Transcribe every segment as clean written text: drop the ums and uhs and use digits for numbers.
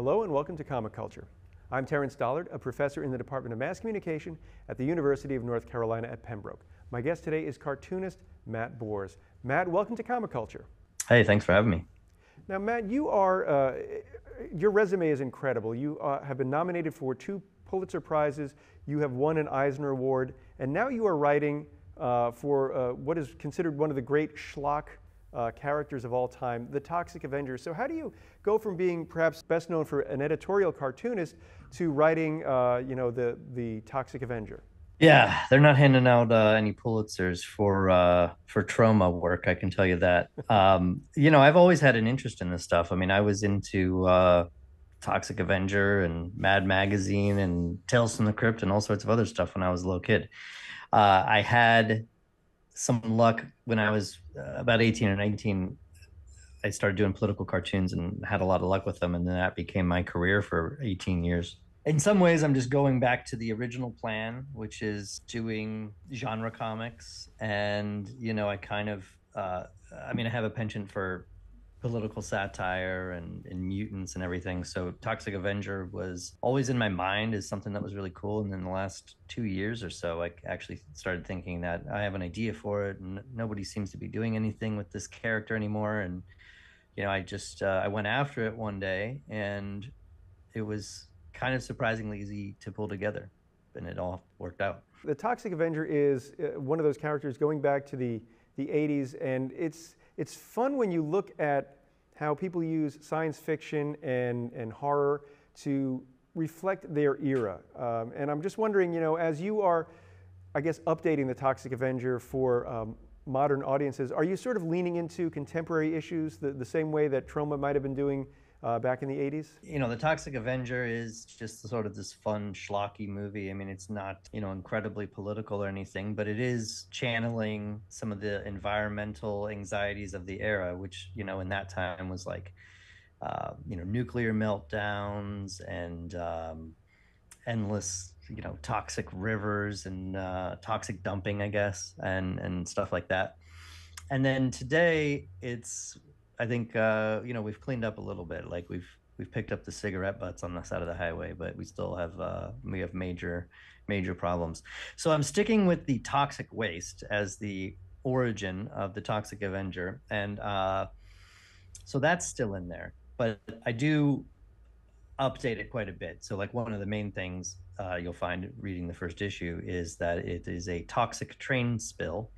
Hello and welcome to Comic Culture. I'm Terrence Dollard, a professor in the Department of Mass Communication at the University of North Carolina at Pembroke. My guest today is cartoonist Matt Bors. Matt, welcome to Comic Culture. Hey, thanks for having me. Now, Matt, your resume is incredible. You have been nominated for 2 Pulitzer Prizes, you have won an Eisner Award, and now you are writing for what is considered one of the great schlock characters of all time, the Toxic Avenger. So how do you go from being perhaps best known for an editorial cartoonist to writing, the Toxic Avenger? Yeah, they're not handing out any Pulitzers for trauma work, I can tell you that. I've always had an interest in this stuff. I mean, I was into Toxic Avenger and Mad Magazine and Tales from the Crypt and all sorts of other stuff when I was a little kid. I had some luck when I was about 18 or 19. I started doing political cartoons and had a lot of luck with them. And then that became my career for 18 years. In some ways, I'm just going back to the original plan, which is doing genre comics. And, I kind of, I have a penchant for political satire and mutants and everything. So Toxic Avenger was always in my mind as something that was really cool. And in the last 2 years or so, I actually started thinking that I have an idea for it and nobody seems to be doing anything with this character anymore. And, I went after it one day and it was kind of surprisingly easy to pull together and it all worked out. The Toxic Avenger is one of those characters going back to the 80s, and it's fun when you look at how people use science fiction and horror to reflect their era. And I'm just wondering, as you are, I guess, updating the Toxic Avenger for modern audiences, are you sort of leaning into contemporary issues the same way that Troma might have been doing back in the 80s? The Toxic Avenger is just sort of this fun, schlocky movie. I mean, it's not, incredibly political or anything, but it is channeling some of the environmental anxieties of the era, which, in that time was like, nuclear meltdowns and endless, toxic rivers and toxic dumping, I guess, and stuff like that. And then today it's, I think, we've cleaned up a little bit. Like we've picked up the cigarette butts on the side of the highway, but we still have major problems. So I'm sticking with the toxic waste as the origin of the Toxic Avenger, and so that's still in there. But I do update it quite a bit. So like one of the main things you'll find reading the first issue is that it is a toxic train spill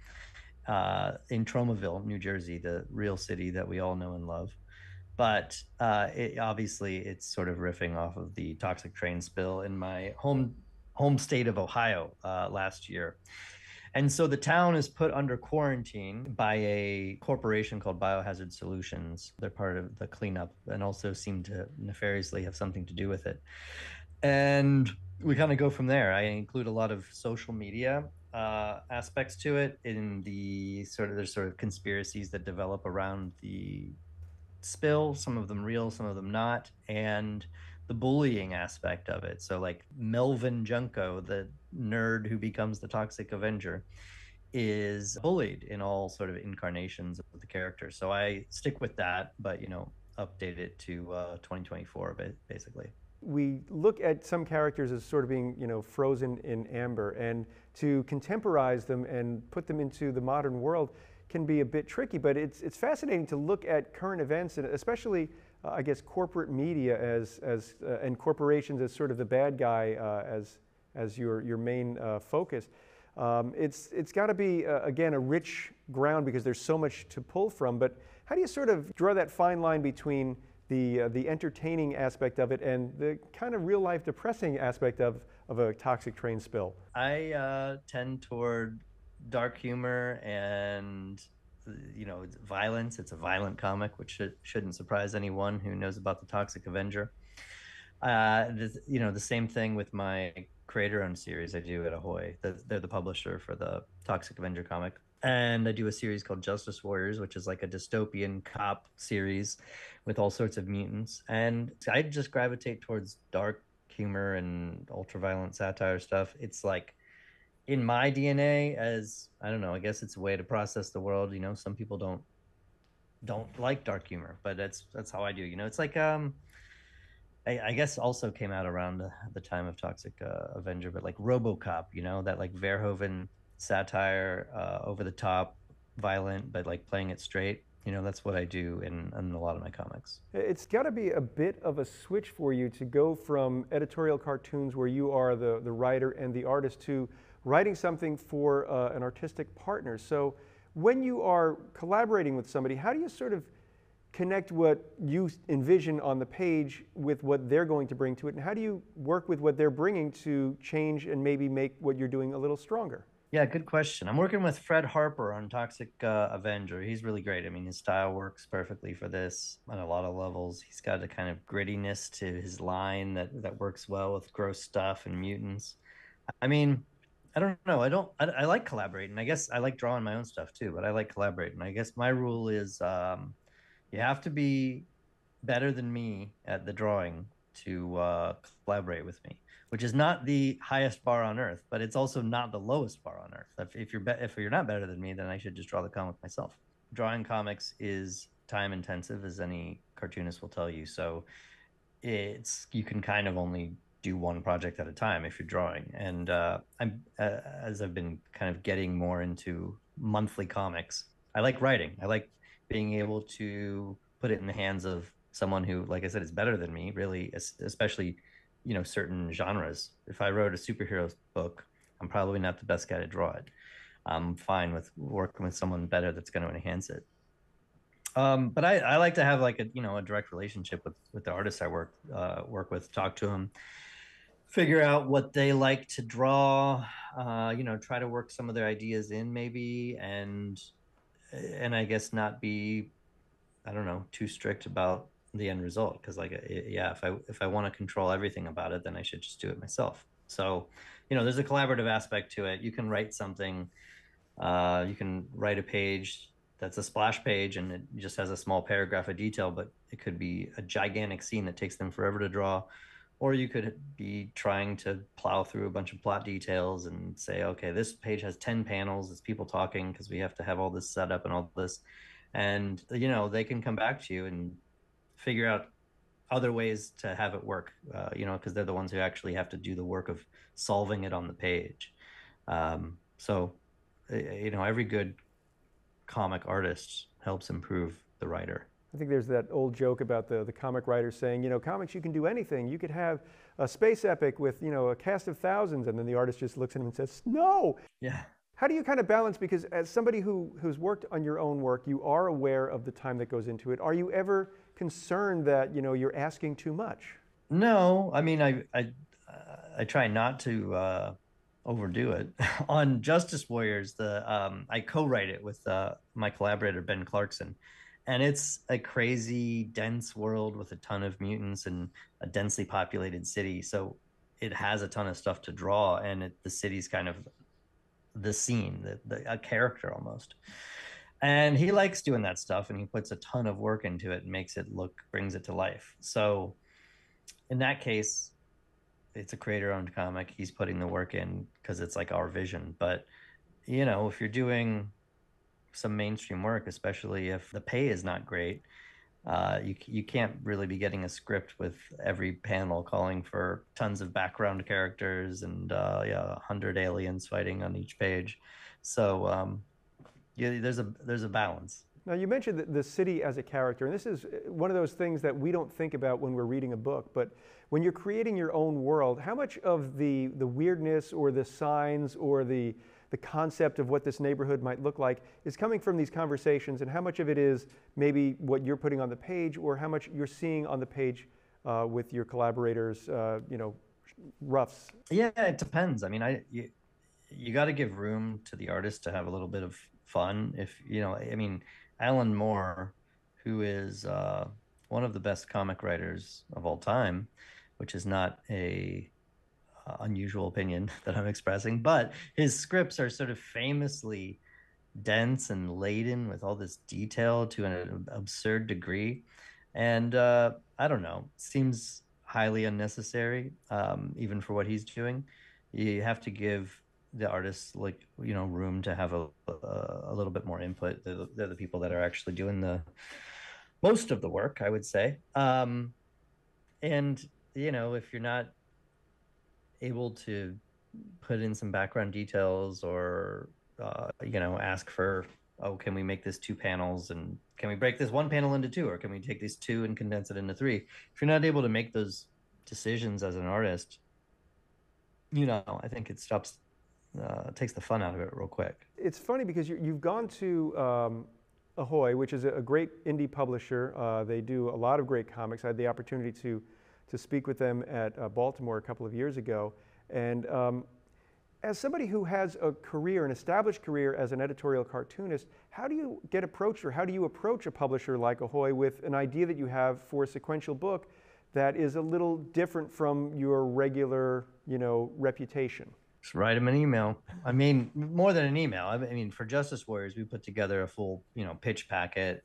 in Tromaville, New Jersey, the real city that we all know and love. But it's sort of riffing off of the toxic train spill in my home state of Ohio last year. And so the town is put under quarantine by a corporation called Biohazard Solutions. They're part of the cleanup and also seem to nefariously have something to do with it. And we kind of go from there. I include a lot of social media aspects to it in there's sort of conspiracies that develop around the spill, some of them real, some of them not, and the bullying aspect of it. So like Melvin Junko, the nerd who becomes the Toxic Avenger, is bullied in all sort of incarnations of the character. So I stick with that, but update it to 2024 basically. We look at some characters as sort of being, frozen in amber, and to contemporize them and put them into the modern world can be a bit tricky, but it's fascinating to look at current events, and especially, I guess, corporate media and corporations as sort of the bad guy as your main focus. It's got to be, again, a rich ground because there's so much to pull from, but how do you sort of draw that fine line between the entertaining aspect of it and the kind of real life depressing aspect of a toxic train spill? I tend toward dark humor and violence. It's a violent comic, which shouldn't surprise anyone who knows about the Toxic Avenger. The same thing with my creator-owned series I do at Ahoy. They're the publisher for the Toxic Avenger comic. And I do a series called Justice Warriors, which is like a dystopian cop series with all sorts of mutants. And I just gravitate towards dark humor and ultra-violent satire stuff. It's like in my DNA, as I don't know, I guess it's a way to process the world. Some people don't like dark humor, but that's how I do. It's like I guess also came out around the time of Toxic Avenger, but like RoboCop, that like Verhoeven satire, over the top, violent, but like playing it straight. That's what I do in a lot of my comics. It's got to be a bit of a switch for you to go from editorial cartoons where you are the writer and the artist to writing something for an artistic partner. So when you are collaborating with somebody, how do you sort of connect what you envision on the page with what they're going to bring to it? And how do you work with what they're bringing to change and maybe make what you're doing a little stronger? Yeah, good question. I'm working with Fred Harper on Toxic Avenger. He's really great. I mean, his style works perfectly for this on a lot of levels. He's got a kind of grittiness to his line that works well with gross stuff and mutants. I mean, I don't know. I like collaborating. I guess I like drawing my own stuff too, but I like collaborating. I guess my rule is you have to be better than me at the drawing to collaborate with me, which is not the highest bar on earth, but it's also not the lowest bar on earth. If you're not better than me, then I should just draw the comic myself. Drawing comics is time intensive, as any cartoonist will tell you. So you can kind of only do one project at a time if you're drawing. And as I've been kind of getting more into monthly comics, I like writing. I like being able to put it in the hands of someone who, like I said, is better than me, really, especially, certain genres. If I wrote a superhero book, I'm probably not the best guy to draw it. I'm fine with working with someone better that's going to enhance it. But I like to have like a direct relationship with the artists I work with, talk to them, figure out what they like to draw, try to work some of their ideas in maybe, and I guess not be, I don't know, too strict about the end result, because like yeah, if I want to control everything about it, then I should just do it myself. So there's a collaborative aspect to it. You can write something, you can write a page that's a splash page and it just has a small paragraph of detail, but it could be a gigantic scene that takes them forever to draw. Or you could be trying to plow through a bunch of plot details and say, okay, this page has 10 panels, it's people talking because we have to have all this set up and all this. And they can come back to you and figure out other ways to have it work, because they're the ones who actually have to do the work of solving it on the page. So every good comic artist helps improve the writer. I think there's that old joke about the comic writers saying, comics, you can do anything. You could have a space epic with, a cast of thousands, and then the artist just looks at him and says, no. Yeah. How do you kind of balance, because as somebody who's worked on your own work, you are aware of the time that goes into it. Are you ever concerned that, you're asking too much? No, I mean, I try not to overdo it. On Justice Warriors, I co-write it with my collaborator Ben Clarkson, and it's a crazy, dense world with a ton of mutants and a densely populated city. So it has a ton of stuff to draw, and the city's kind of the scene, a character almost. And he likes doing that stuff, and he puts a ton of work into it and brings it to life. So in that case, it's a creator-owned comic. He's putting the work in because it's like our vision. But if you're doing some mainstream work, especially if the pay is not great, you can't really be getting a script with every panel calling for tons of background characters and 100 aliens fighting on each page. So there's a balance. Now, you mentioned the city as a character, and this is one of those things that we don't think about when we're reading a book, but when you're creating your own world, how much of the weirdness or the signs or the concept of what this neighborhood might look like is coming from these conversations, and how much of it is maybe what you're putting on the page, or how much you're seeing on the page with your collaborators, roughs? Yeah, it depends. I mean, you got to give room to the artist to have a little bit of fun. I mean, Alan Moore, who is one of the best comic writers of all time, which is not a unusual opinion that I'm expressing, but his scripts are sort of famously dense and laden with all this detail to an absurd degree. And I don't know, seems highly unnecessary, even for what he's doing. You have to give the artists room to have a little bit more input. They're the people that are actually doing the most of the work, I would say. And if you're not able to put in some background details or ask for, oh, can we make this 2 panels, and can we break this 1 panel into 2, or can we take these 2 and condense it into 3? If you're not able to make those decisions as an artist, I think it stops, takes the fun out of it real quick. It's funny because you've gone to Ahoy, which is a great indie publisher. They do a lot of great comics. I had the opportunity to speak with them at Baltimore a couple of years ago. And as somebody who has a career, an established career as an editorial cartoonist, how do you get approached, or how do you approach a publisher like Ahoy with an idea that you have for a sequential book that is a little different from your regular, reputation? Just write them an email. I mean, more than an email. I mean, for Justice Warriors, we put together a full, pitch packet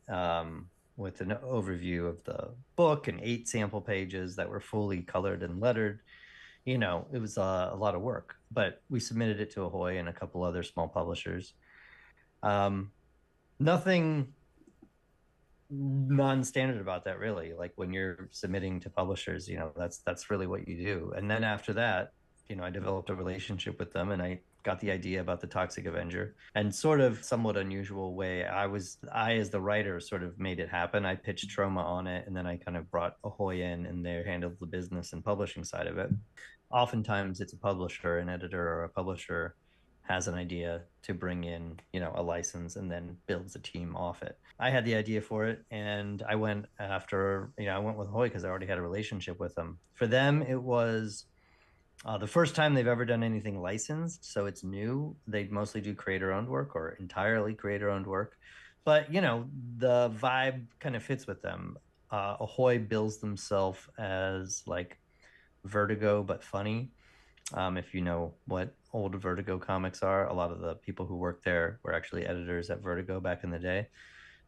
with an overview of the book and 8 sample pages that were fully colored and lettered. It was a lot of work, but we submitted it to Ahoy and a couple other small publishers. Nothing non-standard about that, really. Like, when you're submitting to publishers, that's really what you do. And then after that, I developed a relationship with them, and I got the idea about the Toxic Avenger. And sort of somewhat unusual way, I as the writer sort of made it happen. I pitched Troma on it, and then I kind of brought Ahoy in, and they handled the business and publishing side of it. Oftentimes it's a publisher, an editor or a publisher has an idea to bring in, a license, and then builds a team off it. I had the idea for it, and I went with Ahoy because I already had a relationship with them. For them, it was the first time they've ever done anything licensed, so it's new. They mostly do creator-owned work, or entirely creator-owned work. But, the vibe kind of fits with them. Ahoy bills themselves as like Vertigo, but funny. If you know what old Vertigo comics are, a lot of the people who worked there were actually editors at Vertigo back in the day.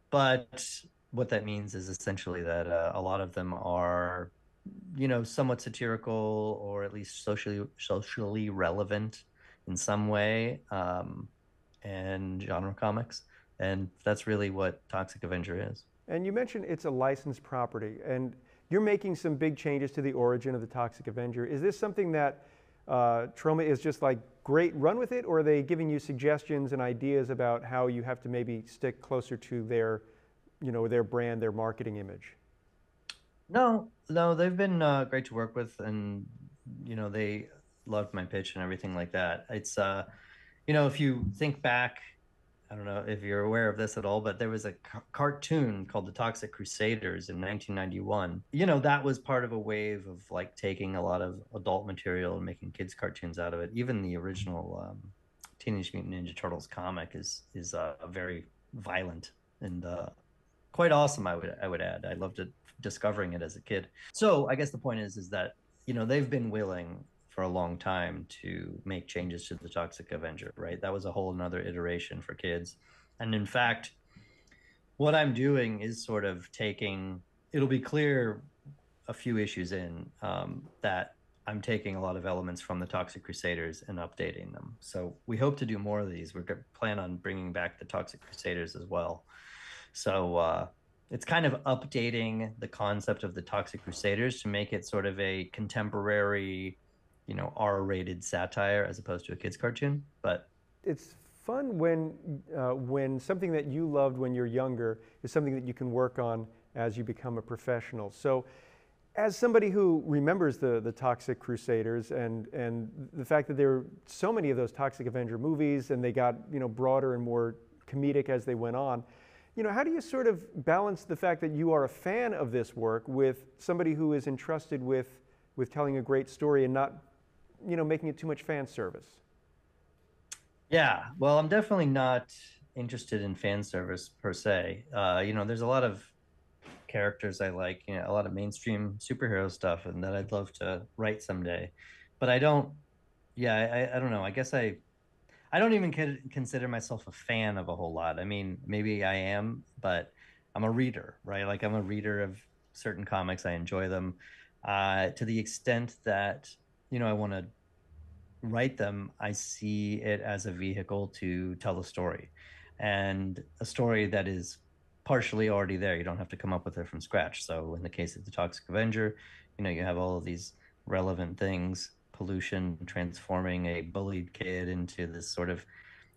But what that means is essentially that a lot of them are, somewhat satirical, or at least socially relevant in some way, and genre comics. And that's really what Toxic Avenger is. And you mentioned it's a licensed property, and you're making some big changes to the origin of the Toxic Avenger. Is this something that Troma is just like, great, run with it, or are they giving you suggestions and ideas about how you have to maybe stick closer to their, their brand, their marketing image? No, they've been great to work with, and they loved my pitch and everything like that. It's if you think back, I don't know if you're aware of this at all, but there was a cartoon called The Toxic Crusaders in 1991. That was part of a wave of like taking a lot of adult material and making kids cartoons out of it. Even the original Teenage Mutant Ninja Turtles comic is very violent and quite awesome. I would add. I loved it, discovering it as a kid. So I guess the point is that they've been willing for a long time to make changes to the Toxic Avenger, right? That was a whole another iteration for kids. And in fact, what I'm doing is sort of it'll be clear a few issues in that I'm taking a lot of elements from the Toxic Crusaders and updating them. So we hope to do more of these. We're plan on bringing back the Toxic Crusaders as well. So it's kind of updating the concept of the Toxic Crusaders to make it sort of a contemporary, R-rated satire as opposed to a kid's cartoon. But it's fun when something that you loved when you're younger is something that you can work on as you become a professional. So as somebody who remembers the Toxic Crusaders and the fact that there were so many of those Toxic Avenger movies, and they got broader and more comedic as they went on, how do you sort of balance the fact that you are a fan of this work with somebody who is entrusted with telling a great story and not making it too much fan service? Yeah, well, I'm definitely not interested in fan service per se. There's a lot of characters I like, a lot of mainstream superhero stuff, and that I'd love to write someday. But I don't, I don't know. I guess I don't even consider myself a fan of a whole lot. I mean, maybe I am, but I'm a reader, right? Like, I'm a reader of certain comics. I enjoy them to the extent that, I want to write them. I see it as a vehicle to tell a story, and a story that is partially already there. You don't have to come up with it from scratch. So in the case of the Toxic Avenger, you have all of these relevant things, pollution transforming a bullied kid into this sort of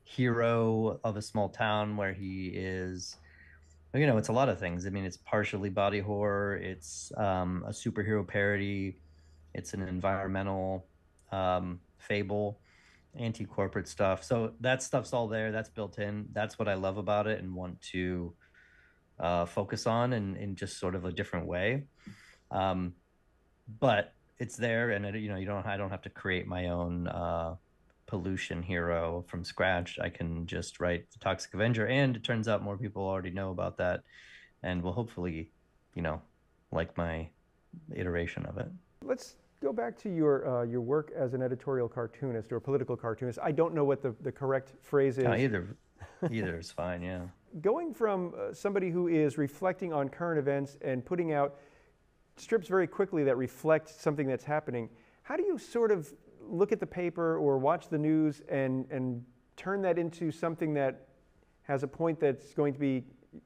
hero of a small town where he is, it's a lot of things. I mean, it's partially body horror, it's a superhero parody, it's an environmental fable, anti-corporate stuff. So that stuff's all there. That's built in. That's what I love about it and want to focus on in just sort of a different way. Um, but it's there, and I don't have to create my own pollution hero from scratch. I can just write the Toxic Avenger, and it turns out more people already know about that, and will hopefully, you know, like my iteration of it. Let's go back to your work as an editorial cartoonist or political cartoonist. I don't know what the correct phrase is. Either is fine. Yeah. Going from somebody who is reflecting on current events and putting out strips very quickly that reflect something that's happening, how do you sort of look at the paper or watch the news and turn that into something that has a point that's going to be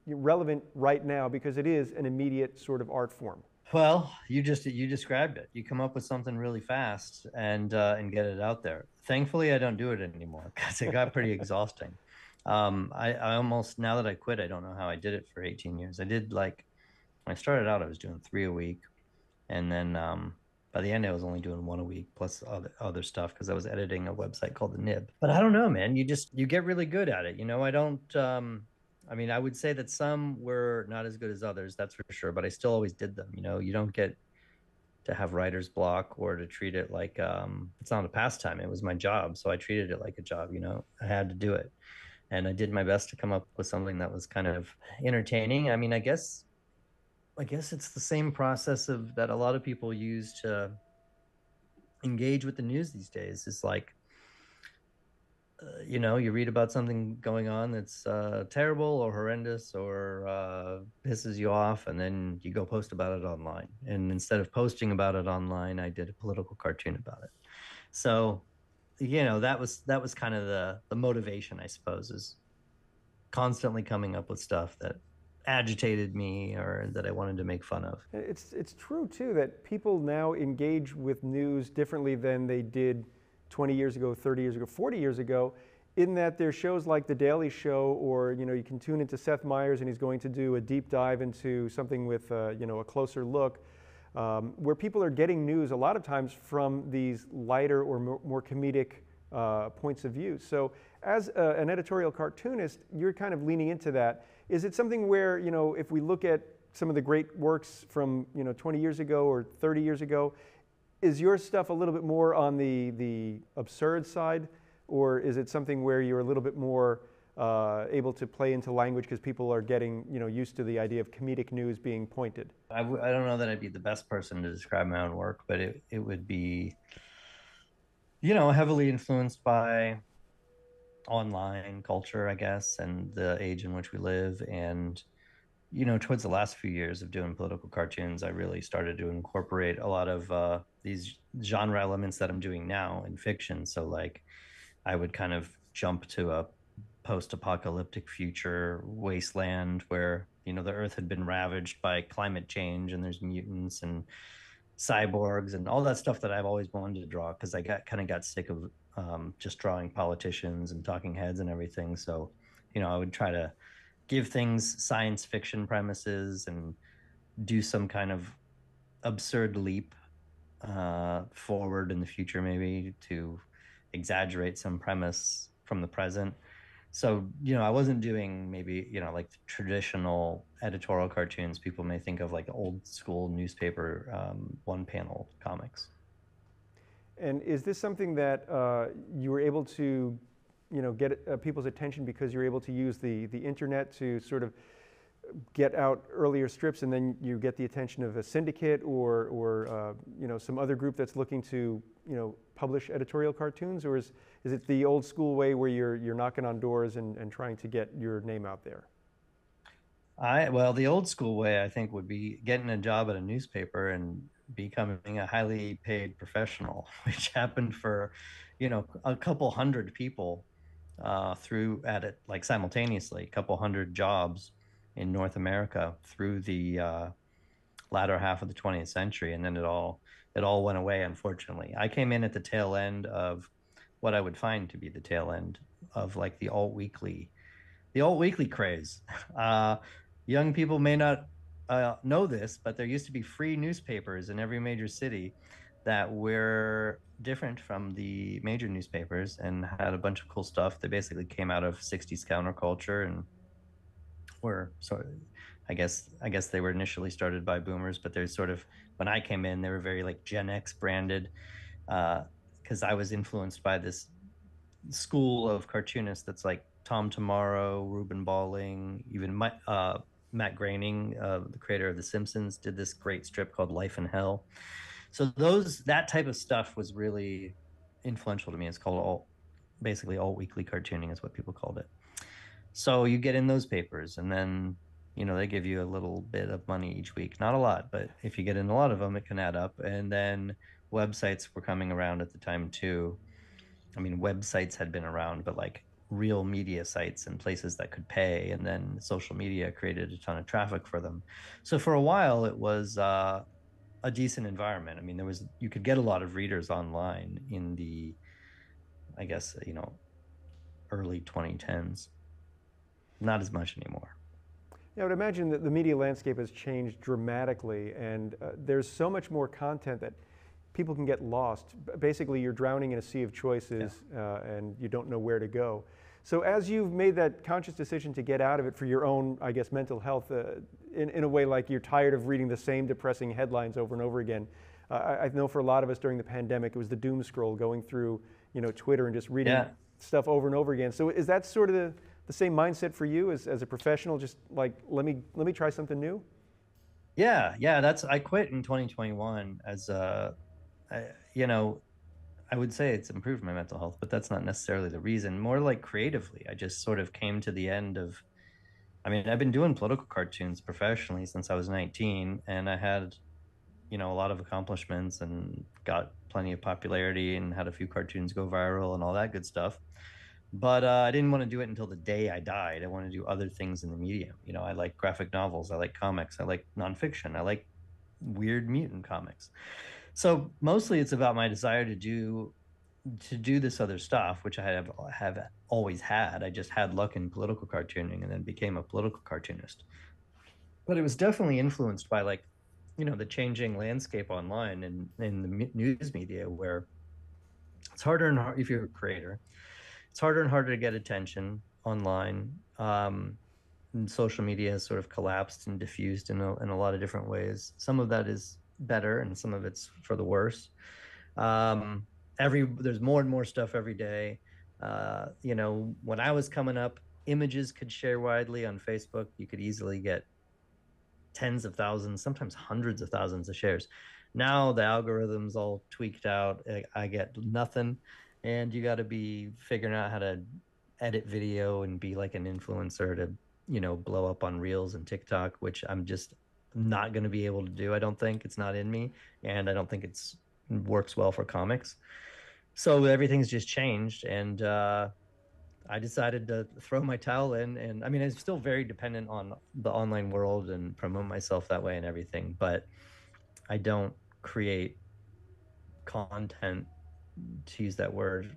relevant right now, because it is an immediate sort of art form? Well, you described it. You come up with something really fast and get it out there. Thankfully, I don't do it anymore because it got pretty exhausting. I almost, now that I quit, I don't know how I did it for 18 years. I did, like, when I started out, I was doing 3 a week, and then by the end, I was only doing 1 a week plus other stuff because I was editing a website called The Nib. But I don't know, man. You get really good at it. I don't. I mean, I would say that some were not as good as others, that's for sure. But I still always did them. You don't get to have writer's block or to treat it like it's not a pastime. It was my job, so I treated it like a job. I had to do it, and I did my best to come up with something that was kind of entertaining. I mean, I guess it's the same process of that a lot of people use to engage with the news these days. It's like, you read about something going on that's terrible or horrendous or pisses you off, and then you go post about it online. And instead of posting about it online, I did a political cartoon about it. So, that was kind of the motivation, I suppose, is constantly coming up with stuff that agitated me or that I wanted to make fun of. It's true too that people now engage with news differently than they did 20 years ago, 30 years ago, 40 years ago, in that there's shows like The Daily Show, or you can tune into Seth Meyers and he's going to do a deep dive into something with a closer look, where people are getting news a lot of times from these lighter or more comedic points of view. So as an editorial cartoonist, you're kind of leaning into that. Is it something where, if we look at some of the great works from 20 years ago or 30 years ago, is your stuff a little bit more on the absurd side, or is it something where you're a little bit more able to play into language because people are getting used to the idea of comedic news being pointed? I don't know that I'd be the best person to describe my own work, but it would be, heavily influenced by online culture, I guess, and the age in which we live. And towards the last few years of doing political cartoons, I really started to incorporate a lot of these genre elements that I'm doing now in fiction. So, like, I would kind of jump to a post-apocalyptic future wasteland where the earth had been ravaged by climate change, and there's mutants and cyborgs and all that stuff that I've always wanted to draw, because I got sick of just drawing politicians and talking heads and everything. So, I would try to give things science fiction premises and do some kind of absurd leap forward in the future, maybe to exaggerate some premise from the present. So, I wasn't doing maybe, like the traditional editorial cartoons people may think of, like old school newspaper one panel comics. And is this something that you were able to, get people's attention because you're able to use the internet to sort of get out earlier strips, and then you get the attention of a syndicate or some other group that's looking to publish editorial cartoons? Or is it the old school way where you're knocking on doors and trying to get your name out there? Well, the old school way, I think, would be getting a job at a newspaper and becoming a highly paid professional, which happened for, a couple hundred people through at it, like simultaneously, a couple hundred jobs in North America through the latter half of the 20th century, and then it all went away, unfortunately. I came in at the tail end of what I would find to be the tail end of like the alt weekly craze. Young people may not know this, but there used to be free newspapers in every major city that were different from the major newspapers and had a bunch of cool stuff. They basically came out of 60s counterculture and were sort of, I guess they were initially started by boomers, but they're sort of, when I came in, they were very like Gen X branded, because I was influenced by this school of cartoonists that's like Tom Tomorrow, Ruben Balling, even Matt Groening, the creator of The Simpsons, did this great strip called Life in Hell. So that type of stuff was really influential to me. It's called basically alt weekly cartooning is what people called it. So you get in those papers, and then they give you a little bit of money each week, not a lot, but if you get in a lot of them, it can add up. And then websites were coming around at the time too. I mean, websites had been around, but like real media sites and places that could pay, and then social media created a ton of traffic for them. So for a while, it was a decent environment. I mean, you could get a lot of readers online in the, I guess, early 2010s. Not as much anymore. Yeah, I would imagine that the media landscape has changed dramatically, and there's so much more content that people can get lost. Basically, you're drowning in a sea of choices, and you don't know where to go. So as you've made that conscious decision to get out of it for your own, I guess, mental health, in a way like you're tired of reading the same depressing headlines over and over again. I know for a lot of us during the pandemic, it was the doom scroll, going through Twitter and just reading stuff over and over again. So is that sort of the same mindset for you as a professional? Just like, let me try something new? Yeah. I quit in 2021 as I would say it's improved my mental health, but that's not necessarily the reason. More like creatively, I just sort of came to the end of, I mean, I've been doing political cartoons professionally since I was 19, and I had, a lot of accomplishments and got plenty of popularity and had a few cartoons go viral and all that good stuff. But I didn't want to do it until the day I died. I want to do other things in the medium. I like graphic novels. I like comics. I like nonfiction. I like weird mutant comics. So mostly it's about my desire to do this other stuff, which I have always had. I just had luck in political cartooning and then became a political cartoonist. But it was definitely influenced by like, the changing landscape online and in the news media, where it's harder and harder if you're a creator. It's harder and harder to get attention online. And social media has sort of collapsed and diffused in a lot of different ways. Some of that is better and some of it's for the worse. There's more and more stuff every day. When I was coming up, images could share widely on Facebook. You could easily get tens of thousands, sometimes hundreds of thousands of shares. Now the algorithm's all tweaked out. I get nothing, and you got to be figuring out how to edit video and be like an influencer to blow up on Reels and TikTok, which I'm just not going to be able to do. I don't think. It's not in me, and I don't think it works well for comics. So everything's just changed, and I decided to throw my towel in. And I mean, I'm still very dependent on the online world and promote myself that way and everything, but I don't create content, to use that word,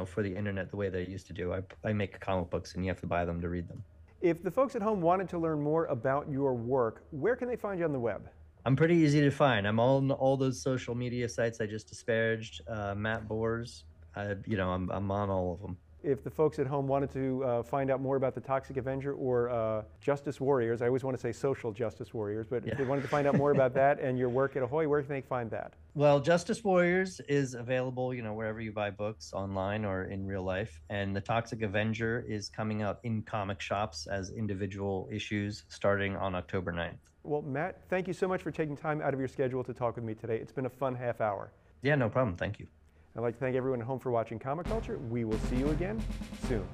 for the internet the way they used to do. I make comic books, and you have to buy them to read them. If the folks at home wanted to learn more about your work, where can they find you on the web? I'm pretty easy to find. I'm on all those social media sites I just disparaged. Matt Bors, I'm on all of them. If the folks at home wanted to find out more about the Toxic Avenger or Justice Warriors, I always want to say Social Justice Warriors, but if they wanted to find out more about that and your work at Ahoy, where can they find that? Well, Justice Warriors is available, wherever you buy books, online or in real life. And the Toxic Avenger is coming out in comic shops as individual issues starting on October 9th. Well, Matt, thank you so much for taking time out of your schedule to talk with me today. It's been a fun half hour. Yeah, no problem. Thank you. I'd like to thank everyone at home for watching Comic Culture. We will see you again soon.